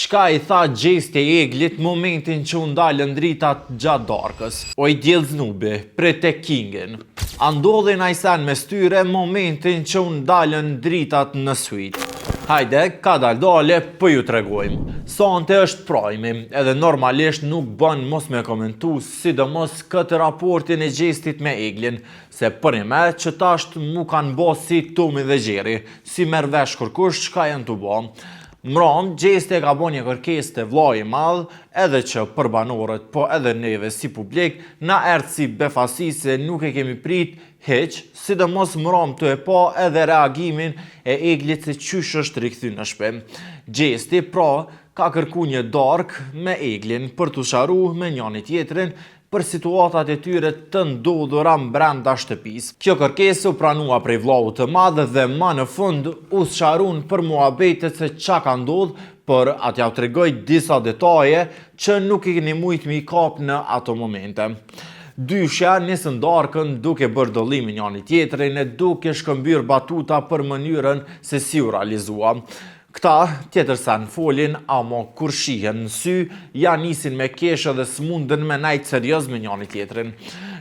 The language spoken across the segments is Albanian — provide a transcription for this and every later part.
Çka i tha gjesti e Eglit momentin që u ndalën dritat gjatë darkës? O i djelz nubi, prete kingin. A ndodhin ajsen me styre momentin që u ndalën dritat në syt. Hajde, ka dale, për ju tregojmë. Sante është prajmi, edhe normalisht nuk bën mos me komentu, sidomos këtë raportin e gjestit me Eglin, se për me që tasht mu kanë bo si Tomi dhe Gjeri, si merr vesh kërkush çka janë të bo. Mram, gjesti e ka bo një kërkesë të vllai i madh, edhe që për banorët, po edhe neve si publik, na erdhë si befasi se nuk e kemi prit hiq, sidomos mram të e pa edhe reagimin e Eglit se qysh është rikthy në shtëpi. Gjesti pra ka kërku një darkë me Eglin për të sharu me njëri tjetrin për situatat e tyre të ndodhura brenda shtëpisë. Kjo kërkesë u pranua prej vllaut të madh dhe më në fund u sharun për muhabetet se çka ka ndodhur, por atja u tregoj disa detaje që nuk i keni mujt mi kap në ato momente. Dyshja nisën darkën duke bërë dollim njëri tjetrin e duke shkëmbyer batuta për mënyrën se si u realizua. Këta tjetër sa në folin, ama kur shihen në sy, ja nisin me keshë dhe s'mundën me najt serioz me njëri tjetrin.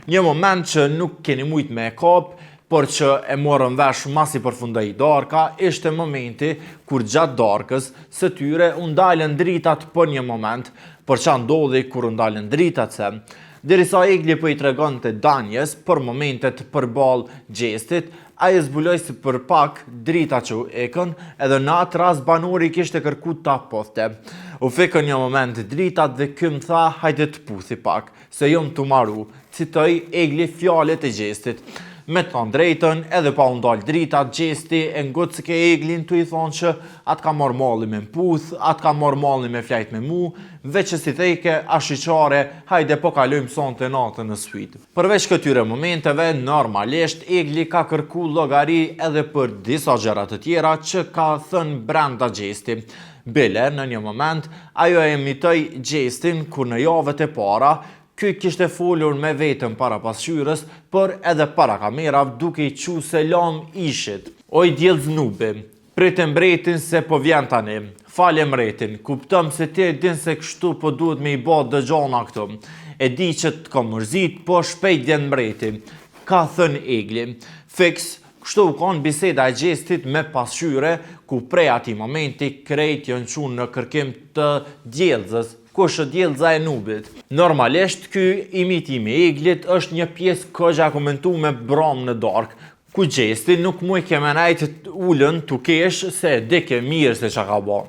Një moment që nuk keni mujt me e kap, por që e morën vesh masi përfundoi darka, ishte momenti kur gjatë darkës së tyre u ndalën dritat për një moment, por ç'a ndodhi kur u ndalën dritat se derisa Egli po i tregonte Danjes për momentet përballë gjestit, ai zbuloi se për pak drita që u ekën, edhe në atë rast banori kishte kërku ta pothte. U fikën një moment dritat dhe ky më tha hajde të puthi pak, se jom të maru, citoj Egli fjalet e gjestit. Me të thënë drejtën, edhe pa u ndalë dritat, gjesti e ngocë ke Eglin të i thonë që atë ka marrë malli me mputh, atë ka marrë malli me flajt me mu, veç që si thejke, ashiqare, hajde po kalojmë sonte natën në syt. Përveç këtyre momenteve, normalisht, Egli ka kërku llogari edhe për disa gjëra të tjera që ka thënë brenda gjesti. Bile, në një moment, ajo e imitoi gjestin kur në javët e para, ky kishte folur me vetëm para pasqyrës, por edhe para kamerav duke i qu selam ishit. O i djelz nubi, prite mbretin se po vjen tani, fale mbretin, kuptëm se ti e din se kështu po duhet me i ba dëgjona këtu. E di që të ka mërzit, po shpejt vjen mbreti, ka thënë Egli. Fiks, kështu u kanë biseda e gjestit me pasqyre, ku prej ati momenti krejt janë qunë në kërkim të djelzës, kush është djelza e nubit. Normalisht, ky imitimi i Eglit është një pjesë këgja komentu me bram në darkë, ku gjesti nuk muj kemenajt ullën të kesh se dike mirë se që ka ba.